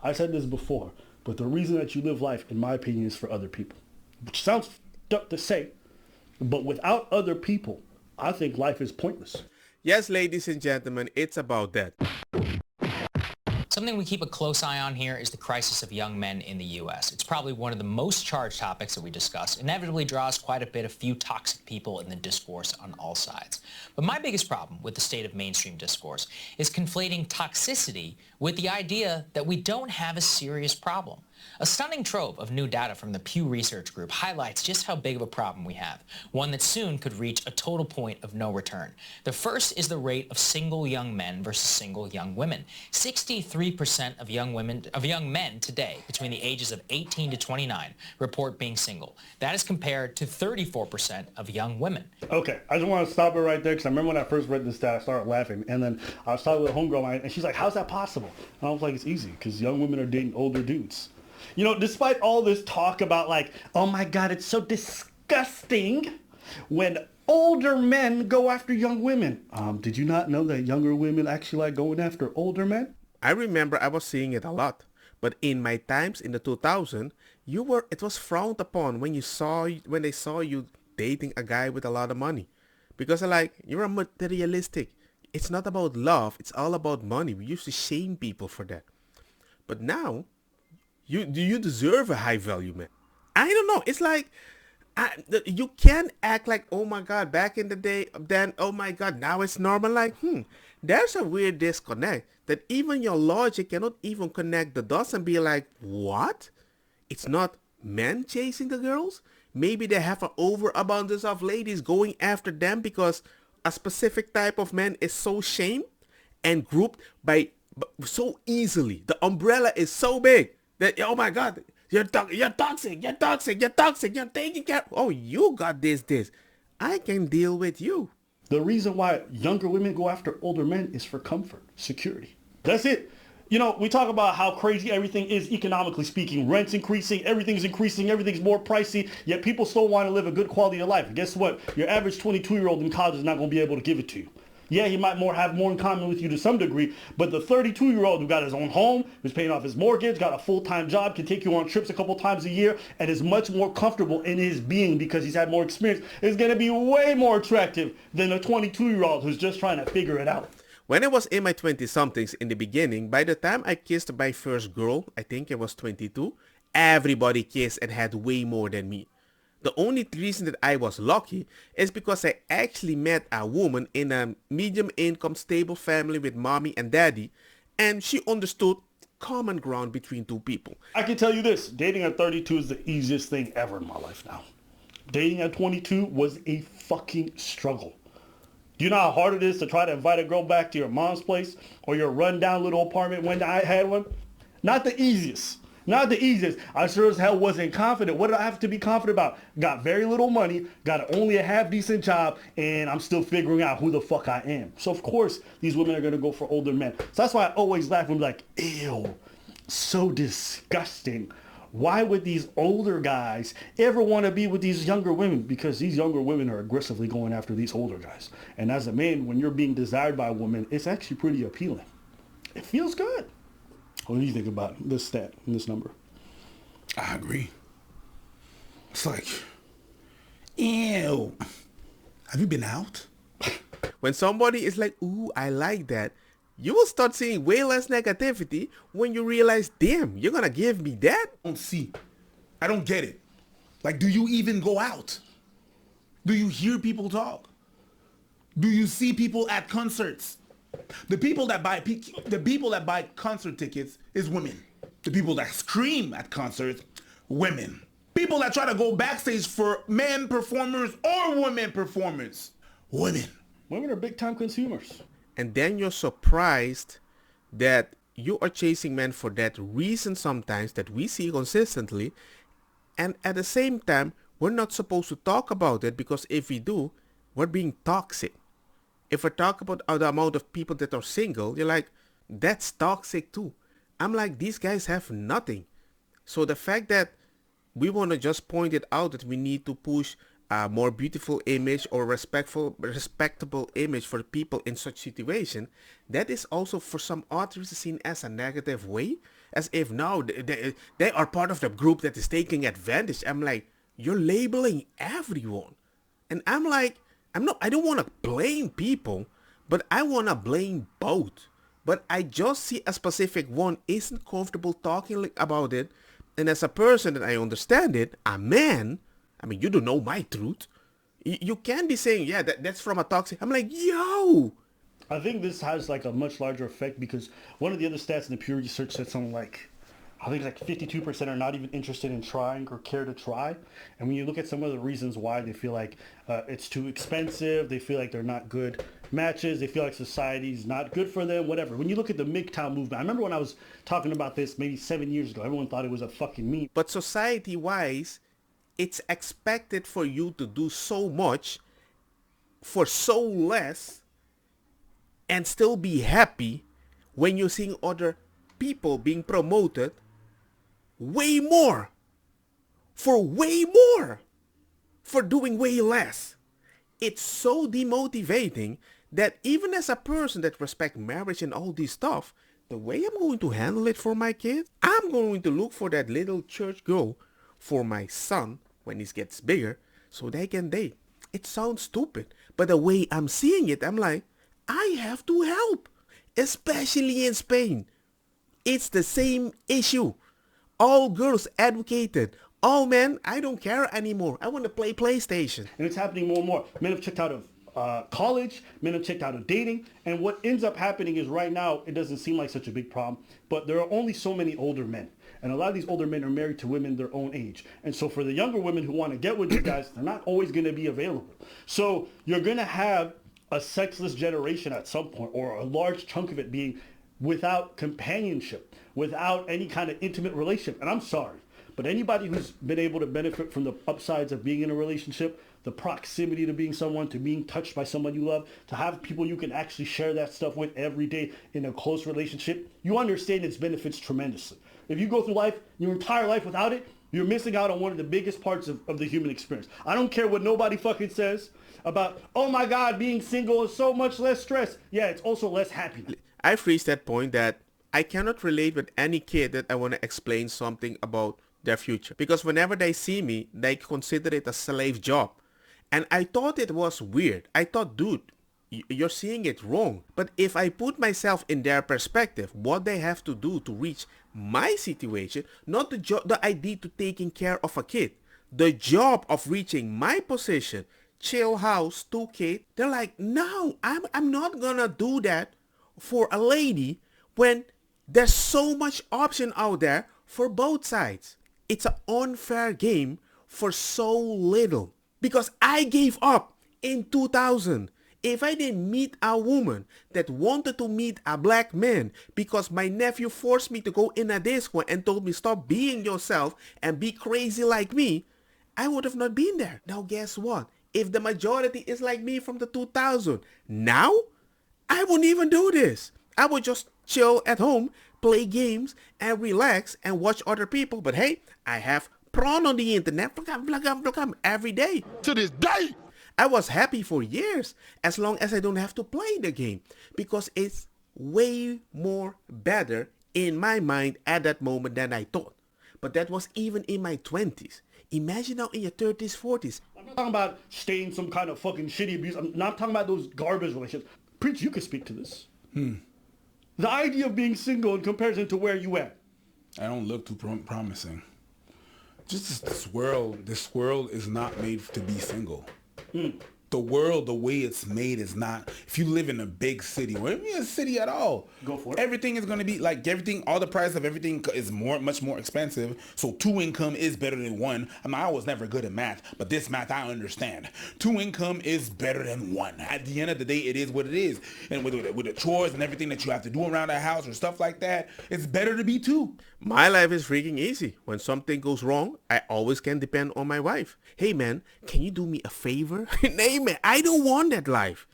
I said this before, but the reason that you live life, in my opinion, is for other people. Which sounds f***ed up to say, but without other people, I think life is pointless. Yes, ladies and gentlemen, it's about that. Something we keep a close eye on here is the crisis of young men in the U.S. It's probably one of the most charged topics that we discuss, inevitably draws quite a bit of few toxic people in the discourse on all sides. But my biggest problem with the state of mainstream discourse is conflating toxicity with the idea that we don't have a serious problem. A stunning trove of new data from the Pew Research Group highlights just how big of a problem we have, one that soon could reach a total point of no return. The first is the rate of single young men versus single young women. 63% of young men today between the ages of 18 to 29 report being single. That is compared to 34% of young women. Okay, I just want to stop it right there because I remember when I first read this stat, I started laughing. And then I was talking with a homegirl of mine, and she's like, how's that possible? And I was like, it's easy because young women are dating older dudes. You know, despite all this talk about like, oh my God, it's so disgusting when older men go after young women. Did you not know that younger women actually like going after older men? I remember I was seeing it a lot. But in my times in the 2000, it was frowned upon when they saw you dating a guy with a lot of money. Because you're a materialistic. It's not about love, it's all about money. We used to shame people for that. But now, you deserve a high value man. I don't know. It's like you can't act like, oh my God, back in the day, then oh my God, now it's normal. Like, there's a weird disconnect that even your logic cannot even connect the dots and be like, what? It's not men chasing the girls? Maybe they have an overabundance of ladies going after them because a specific type of man is so shamed and grouped by so easily. The umbrella is so big. That, oh my God, you're toxic, you're taking care. Oh, you got this. I can deal with you. The reason why younger women go after older men is for comfort, security. That's it. You know, we talk about how crazy everything is economically speaking. Rent's increasing, everything's more pricey, yet people still want to live a good quality of life. And guess what? Your average 22-year-old in college is not going to be able to give it to you. Yeah, he might have more in common with you to some degree, but the 32-year-old who got his own home, who's paying off his mortgage, got a full-time job, can take you on trips a couple times a year, and is much more comfortable in his being because he's had more experience, is going to be way more attractive than a 22-year-old who's just trying to figure it out. When I was in my 20-somethings in the beginning, by the time I kissed my first girl, I think I was 22, everybody kissed and had way more than me. The only reason that I was lucky is because I actually met a woman in a medium income stable family with mommy and daddy, and she understood common ground between two people. I can tell you this, dating at 32 is the easiest thing ever in my life now. Dating at 22 was a fucking struggle. Do you know how hard it is to try to invite a girl back to your mom's place or your rundown little apartment when I had one? Not the easiest. Not the easiest. I sure as hell wasn't confident. What did I have to be confident about? Got very little money, got only a half decent job, and I'm still figuring out who the fuck I am. So of course, these women are going to go for older men. So that's why I always laugh and be like, ew, so disgusting. Why would these older guys ever want to be with these younger women? Because these younger women are aggressively going after these older guys. And as a man, when you're being desired by a woman, it's actually pretty appealing. It feels good. What do you think about this stat and this number? I agree. It's like, ew. Have you been out? When somebody is like, ooh, I like that, you will start seeing way less negativity when you realize, damn, you're going to give me that? I don't get it. Like, do you even go out? Do you hear people talk? Do you see people at concerts? The people that buy concert tickets is women. The people that scream at concerts, women. People that try to go backstage for men performers or women performers, women. Women are big time consumers. And then you're surprised that you are chasing men for that reason sometimes that we see consistently. And at the same time, we're not supposed to talk about it because if we do, we're being toxic. If we talk about the amount of people that are single, you're like, that's toxic too. I'm like, these guys have nothing. So the fact that we want to just point it out that we need to push a more beautiful image or respectable image for people in such situation, that is also for some authors seen as a negative way. as if no, they are part of the group that is taking advantage. I'm like, you're labeling everyone. And I'm like, I don't want to blame people, but I want to blame both. But I just see a specific one isn't comfortable talking about it. And as a person that I understand it, a man, I mean, you don't know my truth. You can't be saying, yeah, that's from a toxic. I'm like, yo. I think this has like a much larger effect because one of the other stats in the Pew Research said something like, I think like 52% are not even interested in trying or care to try. And when you look at some of the reasons why, they feel like it's too expensive. They feel like they're not good matches. They feel like society's not good for them, whatever. When you look at the MGTOW movement, I remember when I was talking about this maybe 7 years ago, everyone thought it was a fucking meme. But society-wise, it's expected for you to do so much for so less and still be happy when you're seeing other people being promoted way more for doing way less. It's so demotivating that even as a person that respects marriage and all this stuff, the way I'm going to handle it for my kids, I'm going to look for that little church girl for my son when he gets bigger so they can date. It sounds stupid, but the way I'm seeing it, I'm like, I have to help, especially in Spain. It's the same issue. All girls advocated. Oh man, I don't care anymore. I want to play PlayStation. And it's happening more and more. Men have checked out of college. Men have checked out of dating. And what ends up happening is right now, it doesn't seem like such a big problem, but there are only so many older men. And a lot of these older men are married to women their own age. And so for the younger women who want to get with these guys, they're not always going to be available. So you're going to have a sexless generation at some point, or a large chunk of it being without companionship, without any kind of intimate relationship. And I'm sorry, but anybody who's been able to benefit from the upsides of being in a relationship, the proximity to being someone, to being touched by someone you love, to have people you can actually share that stuff with every day in a close relationship, you understand its benefits tremendously. If you go through life, your entire life without it, you're missing out on one of the biggest parts of the human experience. I don't care what nobody fucking says about, oh my God, being single is so much less stress. Yeah, it's also less happiness. I've reached that point that I cannot relate with any kid that I want to explain something about their future. Because whenever they see me, they consider it a slave job. And I thought it was weird. I thought, dude, you're seeing it wrong. But if I put myself in their perspective, what they have to do to reach my situation, not the idea to taking care of a kid, the job of reaching my position, chill house, 2 kids, they're like, no, I'm not gonna do that for a lady when there's so much option out there for both sides. It's an unfair game for so little. Because I gave up in 2000. If I didn't meet a woman that wanted to meet a black man because my nephew forced me to go in a disco and told me stop being yourself and be crazy like me, I would have not been there. Now guess what? If the majority is like me from the 2000, now I wouldn't even do this. I would just chill at home, play games, and relax and watch other people. But hey, I have porn on the internet every day. To this day. I was happy for years as long as I don't have to play the game because it's way more better in my mind at that moment than I thought. But that was even in my 20s. Imagine now in your 30s, 40s. I'm not talking about staying some kind of fucking shitty abuse. I'm not talking about those garbage relationships. Preach, you could speak to this. The idea of being single in comparison to where you at. I don't look too promising. Just this world is not made to be single. The world, the way it's made is not, if you live in a big city, or even a city at all, go for it. Everything is going to be like all the price of everything is much more expensive. So 2 income is better than 1. I mean, I was never good at math, but this math I understand. 2 income is better than 1. At the end of the day, it is what it is. And with the chores and everything that you have to do around the house or stuff like that, it's better to be 2. My life is freaking easy. When something goes wrong, I always can depend on my wife. Hey man, can you do me a favor? Hey man, I don't want that life.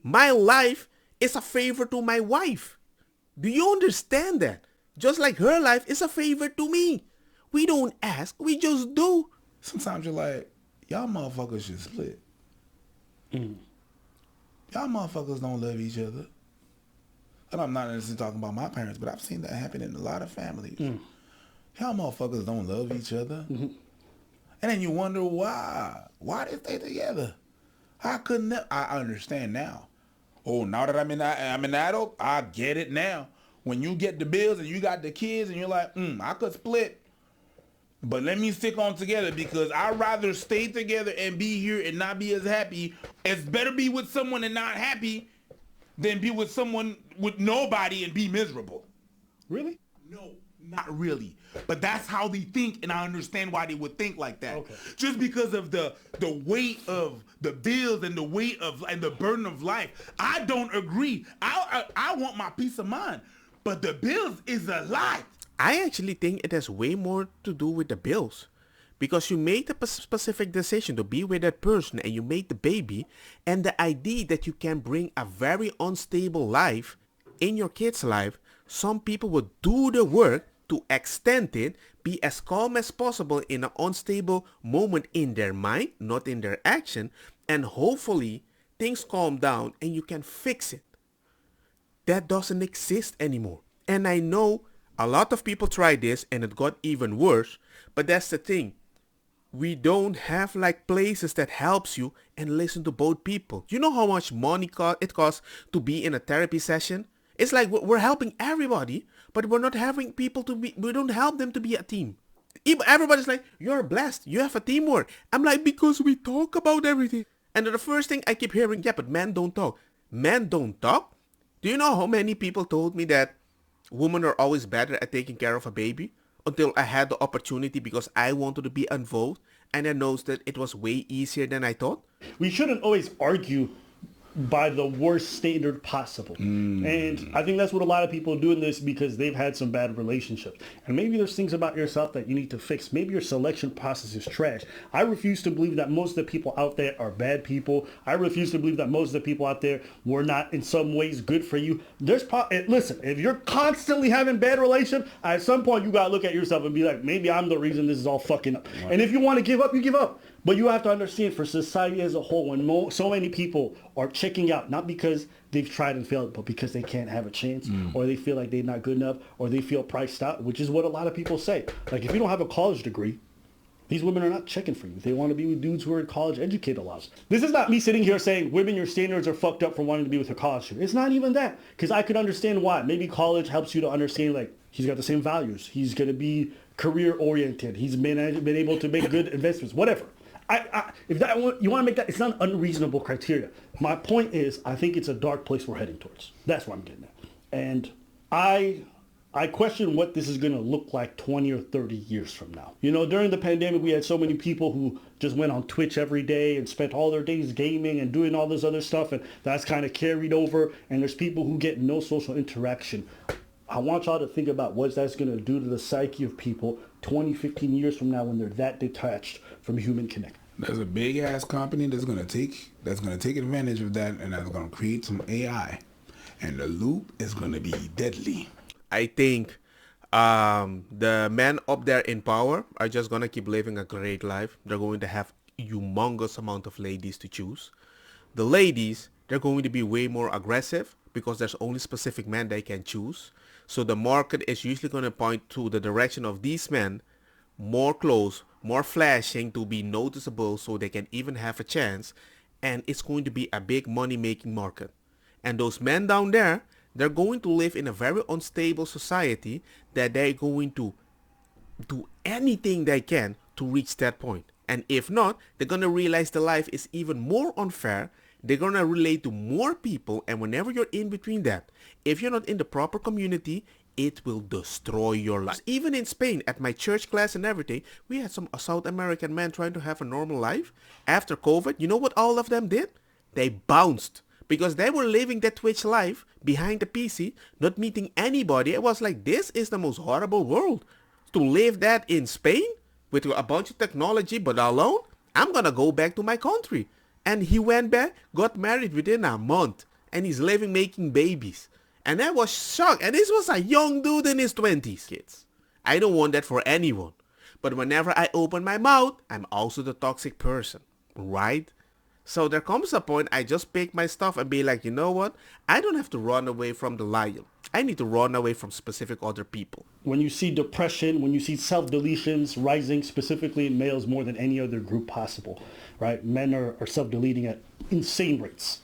My life is a favor to my wife. Do you understand that? Just like her life is a favor to me. We don't ask, we just do. Sometimes you're like, y'all motherfuckers should split. Y'all motherfuckers don't love each other. and I'm not necessarily talking about my parents, but I've seen that happen in a lot of families. How motherfuckers don't love each other. And then you wonder why. Why they stay together? How couldn't that? I understand now. Oh, now that I'm an adult, I get it now. When you get the bills and you got the kids and you're like, I could split. But let me stick on together because I'd rather stay together and be here and not be as happy. It's better be with someone and not happy than be with someone with nobody and be miserable. Really? No, not really. But that's how they think, and I understand why they would think like that. Okay. Just because of the weight of the bills and the weight of and the burden of life. I don't agree. I want my peace of mind. But the bills is a lot. I actually think it has way more to do with the bills. Because you made a specific decision to be with that person and you made the baby, and the idea that you can bring a very unstable life in your kid's life, some people would do the work to extend it, be as calm as possible in an unstable moment in their mind, not in their action, and hopefully things calm down and you can fix it. That doesn't exist anymore. And I know a lot of people tried this and it got even worse, but that's the thing. We don't have like places that helps you and listen to both people. You know how much money it costs to be in a therapy session? It's like we're helping everybody, but we're not having people we don't help them to be a team. Everybody's like, you're blessed, you have a teamwork. I'm like, because we talk about everything. And the first thing I keep hearing, yeah, but men don't talk. Men don't talk? Do you know how many people told me that women are always better at taking care of a baby? Until I had the opportunity because I wanted to be involved and I noticed that it was way easier than I thought. We shouldn't always argue by the worst standard possible. And I think that's what a lot of people do in this because they've had some bad relationships. And maybe there's things about yourself that you need to fix. Maybe your selection process is trash. I refuse to believe that most of the people out there are bad people. I refuse to believe that most of the people out there were not in some ways good for you. Listen, if you're constantly having bad relationships, at some point you gotta look at yourself and be like, maybe I'm the reason this is all fucking up. Right. And if you want to give up, you give up. But you have to understand, for society as a whole, when so many people are checking out, not because they've tried and failed, but because they can't have a chance, or they feel like they're not good enough, or they feel priced out, which is what a lot of people say. Like, if you don't have a college degree, these women are not checking for you. They want to be with dudes who are college educated laws. This is not me sitting here saying, women, your standards are fucked up for wanting to be with a college student. It's not even that. Because I could understand why. Maybe college helps you to understand, like, he's got the same values. He's going to be career oriented. He's been able to make good investments, whatever. If that you want to make that, it's not an unreasonable criteria. My point is, I think it's a dark place we're heading towards. That's what I'm getting at. And I question what this is going to look like 20 or 30 years from now. You know, during the pandemic, we had so many people who just went on Twitch every day and spent all their days gaming and doing all this other stuff. And that's kind of carried over. And there's people who get no social interaction. I want y'all to think about what that's going to do to the psyche of people 20, 15 years from now when they're that detached from human connection. There's a big ass company that's gonna take advantage of that, and that's gonna create some AI, and the loop is gonna be deadly. I think the men up there in power are just gonna keep living a great life. They're going to have humongous amount of ladies to choose. The ladies, they're going to be way more aggressive because there's only specific men they can choose. So the market is usually going to point to the direction of these men, more clothes, more flashing to be noticeable so they can even have a chance. And it's going to be a big money-making market. And those men down there, they're going to live in a very unstable society that they're going to do anything they can to reach that point. And if not, they're going to realize the life is even more unfair. They're going to relate to more people. And whenever you're in between that, if you're not in the proper community, it will destroy your life. Even in Spain, at my church class and everything, we had some South American men trying to have a normal life. After COVID, you know what all of them did? They bounced. Because they were living that Twitch life behind the PC, not meeting anybody. It was like, this is the most horrible world. To live that in Spain, with a bunch of technology, but alone, I'm gonna go back to my country. And he went back, got married within a month, and he's living making babies. And I was shocked. And this was a young dude in his 20s, kids. I don't want that for anyone. But whenever I open my mouth, I'm also the toxic person, right? So there comes a point I just pick my stuff and be like, you know what? I don't have to run away from the lion. I need to run away from specific other people. When you see depression, when you see self-deletions rising specifically in males more than any other group possible, right? Men are self-deleting at insane rates.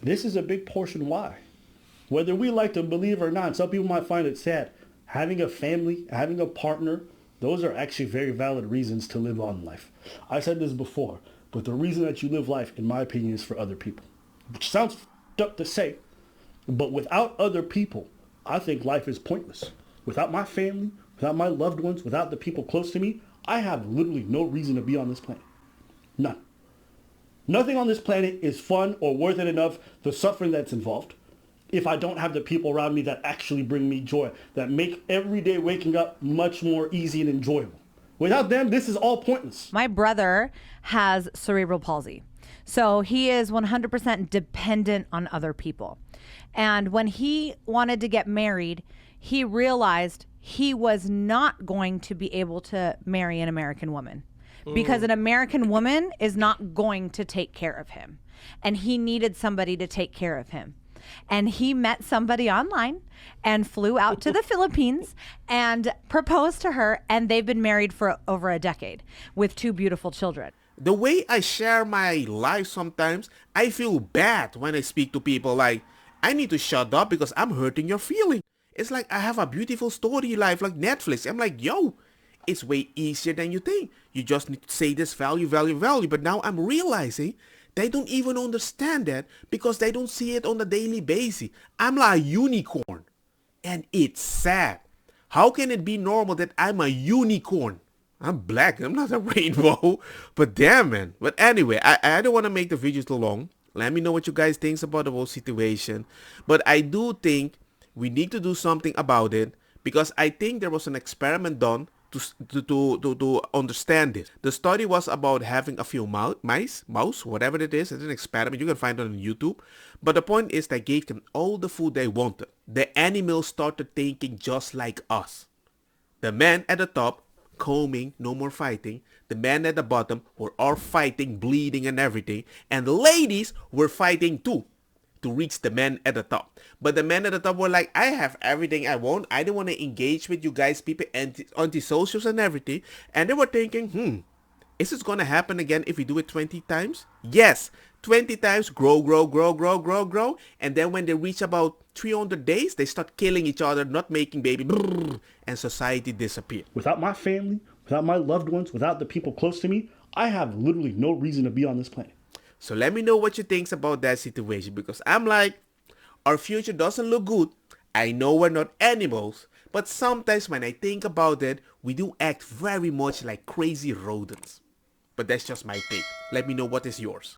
This is a big portion why. Whether we like to believe or not, some people might find it sad. Having a family, having a partner, those are actually very valid reasons to live on life. I said this before, but the reason that you live life, in my opinion, is for other people. Which sounds f***ed up to say, but without other people, I think life is pointless. Without my family, without my loved ones, without the people close to me, I have literally no reason to be on this planet. None. Nothing on this planet is fun or worth it enough, the suffering that's involved, if I don't have the people around me that actually bring me joy, that make every day waking up much more easy and enjoyable. Without them, this is all pointless. My brother has cerebral palsy. So he is 100% dependent on other people. And when he wanted to get married, he realized he was not going to be able to marry an American woman because an American woman is not going to take care of him. And he needed somebody to take care of him. And he met somebody online and flew out to the Philippines and proposed to her. And they've been married for over a decade with 2 beautiful children. The way I share my life sometimes, I feel bad when I speak to people like, I need to shut up because I'm hurting your feeling. It's like I have a beautiful story life like Netflix. I'm like, yo, it's way easier than you think. You just need to say this value. But now I'm realizing they don't even understand that because they don't see it on a daily basis. I'm like a unicorn. And it's sad. How can it be normal that I'm a unicorn? I'm black. I'm not a rainbow. But damn, man. But anyway, I don't want to make the video too long. Let me know what you guys think about the whole situation. But I do think we need to do something about it because I think there was an experiment done to understand this. The study was about having a few mouse, whatever it is. It's an experiment. You can find it on YouTube. But the point is they gave them all the food they wanted. The animals started thinking just like us. The men at the top, combing, no more fighting. The men at the bottom were all fighting, bleeding and everything. And the ladies were fighting too to reach the men at the top. But the men at the top were like, I have everything I want. I don't want to engage with you guys, people, anti-socials and everything. And they were thinking, is this going to happen again if we do it 20 times? Yes, 20 times, grow. And then when they reach about 300 days, they start killing each other, not making baby, and society disappeared. Without my family, without my loved ones, without the people close to me, I have literally no reason to be on this planet. So let me know what you think about that situation because I'm like, our future doesn't look good. I know we're not animals, but sometimes when I think about it, we do act very much like crazy rodents. But that's just my take. Let me know what is yours.